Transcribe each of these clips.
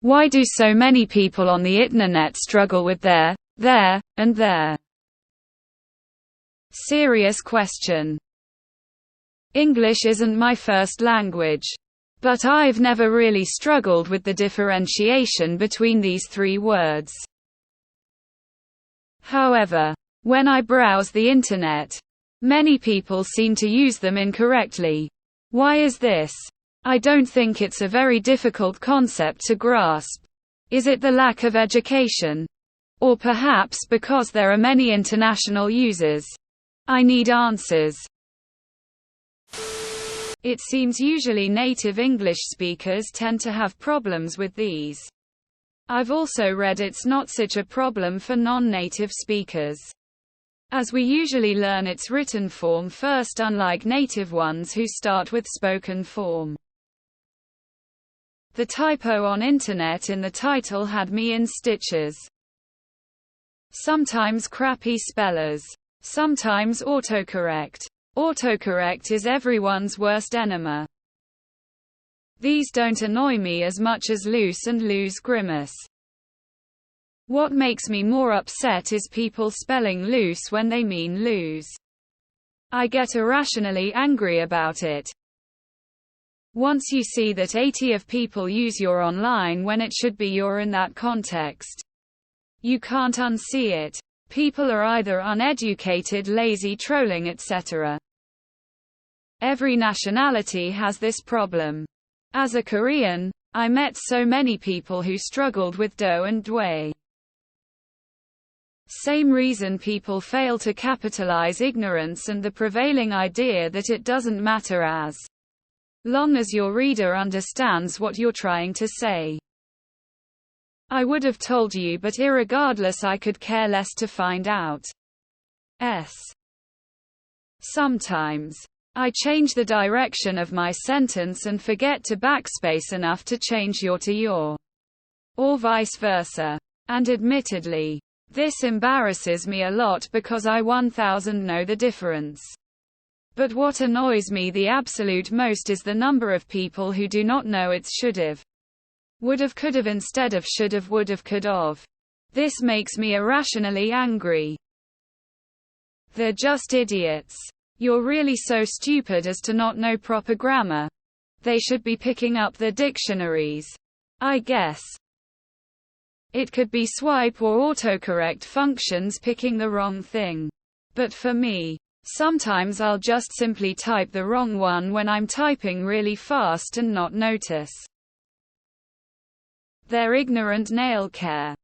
Why do so many people on the itnernet struggle with there, and there? Serious question. English isn't my first language. But I've never really struggled with the differentiation between these three words. However, when I browse the internet, many people seem to use them incorrectly. Why is this? I don't think it's a very difficult concept to grasp. Is it the lack of education? Or perhaps because there are many international users? I need answers. It seems usually native English speakers tend to have problems with these. I've also read it's not such a problem for non-native speakers, as we usually learn its written form first, unlike native ones who start with spoken form. The typo on internet in the title had me in stitches. Sometimes crappy spellers. Sometimes autocorrect. Autocorrect is everyone's worst enemy. These don't annoy me as much as loose and lose grimace. What makes me more upset is people spelling loose when they mean lose. I get irrationally angry about it. Once you see that 80 of people use your online when it should be your in that context, you can't unsee it. People are either uneducated, lazy, trolling, etc. Every nationality has this problem. As a Korean, I met so many people who struggled with do and dwe. Same reason people fail to capitalize ignorance and the prevailing idea that it doesn't matter as long as your reader understands what you're trying to say. I would have told you, but irregardless I could care less to find out. Sometimes I change the direction of my sentence and forget to backspace enough to change your to your, or vice versa. And admittedly, this embarrasses me a lot because I 1000 know the difference. But what annoys me the absolute most is the number of people who do not know it's should've, would've, could've instead of should've, would've, could've. This makes me irrationally angry. They're just idiots. You're really so stupid as to not know proper grammar. They should be picking up the dictionaries, I guess. It could be swipe or autocorrect functions picking the wrong thing. But for me, sometimes I'll just simply type the wrong one when I'm typing really fast and not notice. Their ignorant nail care.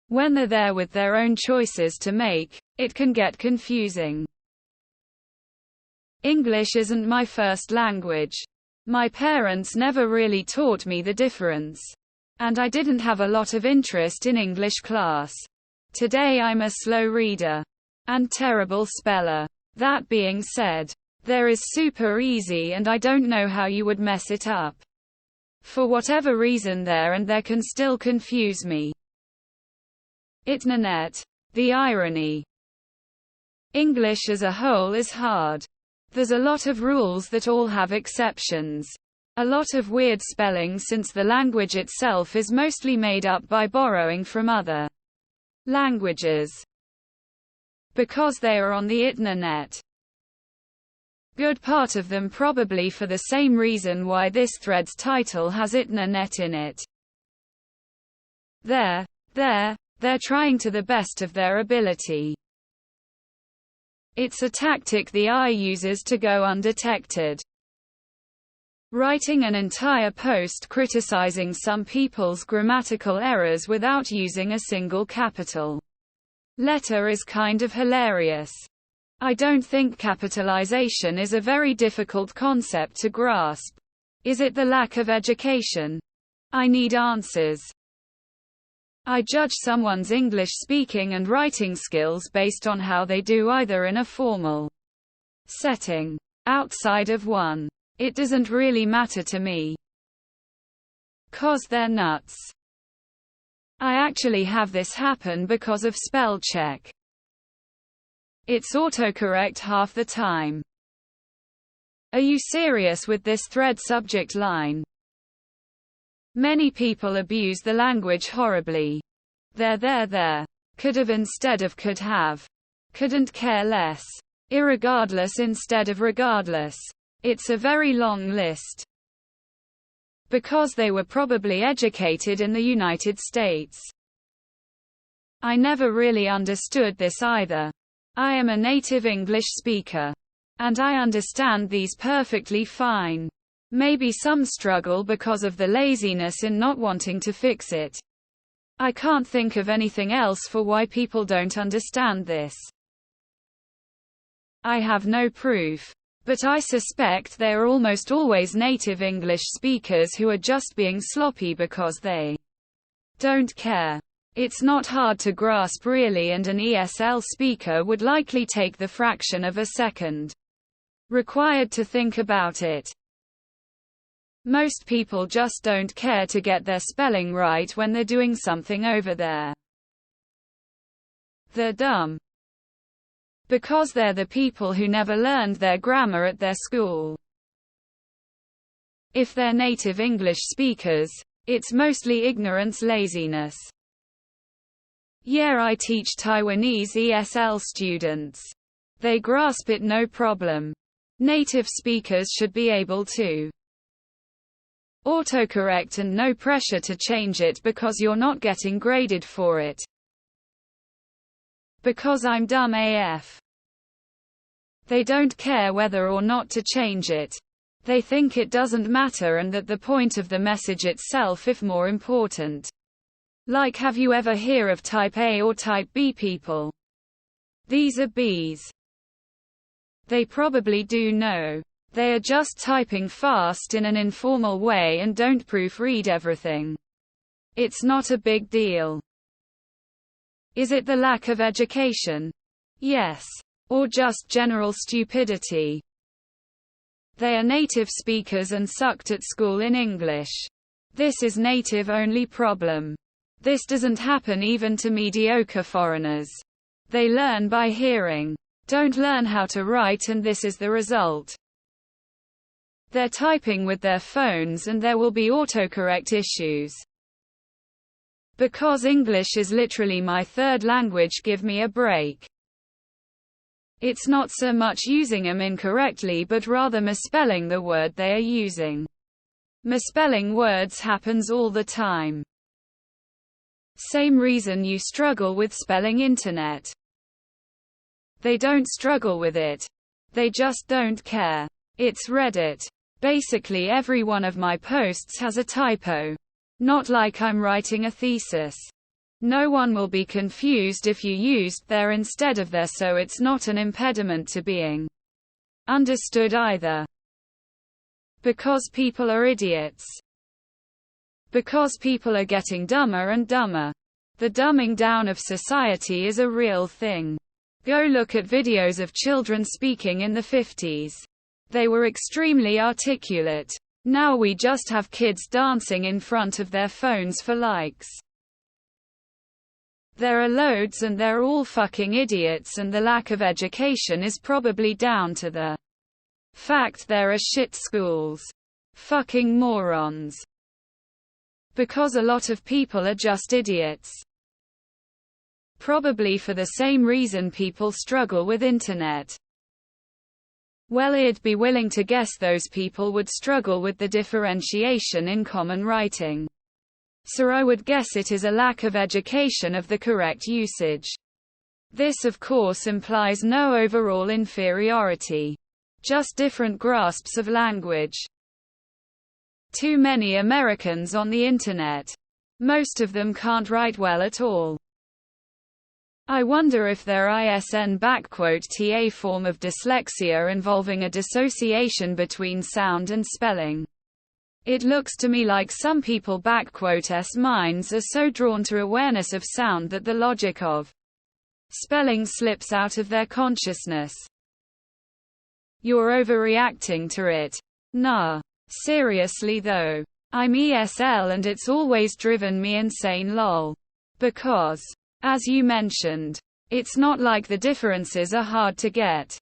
When they're there with their own choices to make, it can get confusing. English isn't my first language. My parents never really taught me the difference. And I didn't have a lot of interest in English class. Today I'm a slow reader. And terrible speller. That being said, there is super easy and I don't know how you would mess it up. For whatever reason there can still confuse me. Itnernet. The irony. English as a whole is hard. There's a lot of rules that all have exceptions. A lot of weird spelling since the language itself is mostly made up by borrowing from other languages. Because they are on the itnernet. Good part of them probably for the same reason why this thread's title has itnernet in it. They're trying to the best of their ability. It's a tactic the AI uses to go undetected. Writing an entire post criticizing some people's grammatical errors without using a single capital letter is kind of hilarious. I don't think capitalization is a very difficult concept to grasp. Is it the lack of education? I need answers. I judge someone's English speaking and writing skills based on how they do either in a formal setting, outside of one. It doesn't really matter to me. 'Cause they're nuts. I actually have this happen because of spell check. It's autocorrect half the time. Are you serious with this thread subject line? Many people abuse the language horribly. There. Could have instead of could have. Couldn't care less. Irregardless instead of regardless. It's a very long list. Because they were probably educated in the United States. I never really understood this either. I am a native English speaker. And I understand these perfectly fine. Maybe some struggle because of the laziness in not wanting to fix it. I can't think of anything else for why people don't understand this. I have no proof. But I suspect they are almost always native English speakers who are just being sloppy because they don't care. It's not hard to grasp really, and an ESL speaker would likely take the fraction of a second required to think about it. Most people just don't care to get their spelling right when they're doing something over there. They're dumb. Because they're the people who never learned their grammar at their school. If they're native English speakers, it's mostly ignorance, laziness. Yeah, I teach Taiwanese ESL students. They grasp it no problem. Native speakers should be able to autocorrect and no pressure to change it because you're not getting graded for it. Because I'm dumb AF. They don't care whether or not to change it. They think it doesn't matter and that the point of the message itself is more important. Like, have you ever hear of type A or type B people? These are Bs. They probably do know. They are just typing fast in an informal way and don't proofread everything. It's not a big deal. Is it the lack of education? Yes. Or just general stupidity? They are native speakers and sucked at school in English. This is native-only problem. This doesn't happen even to mediocre foreigners. They learn by hearing. Don't learn how to write, and this is the result. They're typing with their phones and there will be autocorrect issues. Because English is literally my third language, give me a break. It's not so much using them incorrectly but rather misspelling the word they are using. Misspelling words happens all the time. Same reason you struggle with spelling internet. They don't struggle with it. They just don't care. It's Reddit. Basically every one of my posts has a typo. Not like I'm writing a thesis. No one will be confused if you used there instead of there, so it's not an impediment to being understood either. Because people are idiots. Because people are getting dumber and dumber. The dumbing down of society is a real thing. Go look at videos of children speaking in the 50s. They were extremely articulate. Now we just have kids dancing in front of their phones for likes. There are loads and they're all fucking idiots, and the lack of education is probably down to the fact there are shit schools. Fucking morons. Because a lot of people are just idiots. Probably for the same reason people struggle with internet. Well, I'd be willing to guess those people would struggle with the differentiation in common writing. So I would guess it is a lack of education of the correct usage. This of course implies no overall inferiority. Just different grasps of language. Too many Americans on the internet. Most of them can't write well at all. I wonder if their ISN_TA form of dyslexia involving a dissociation between sound and spelling. It looks to me like some people S minds are so drawn to awareness of sound that the logic of spelling slips out of their consciousness. You're overreacting to it. Nah. Seriously though. I'm ESL and it's always driven me insane lol. Because, as you mentioned, it's not like the differences are hard to get.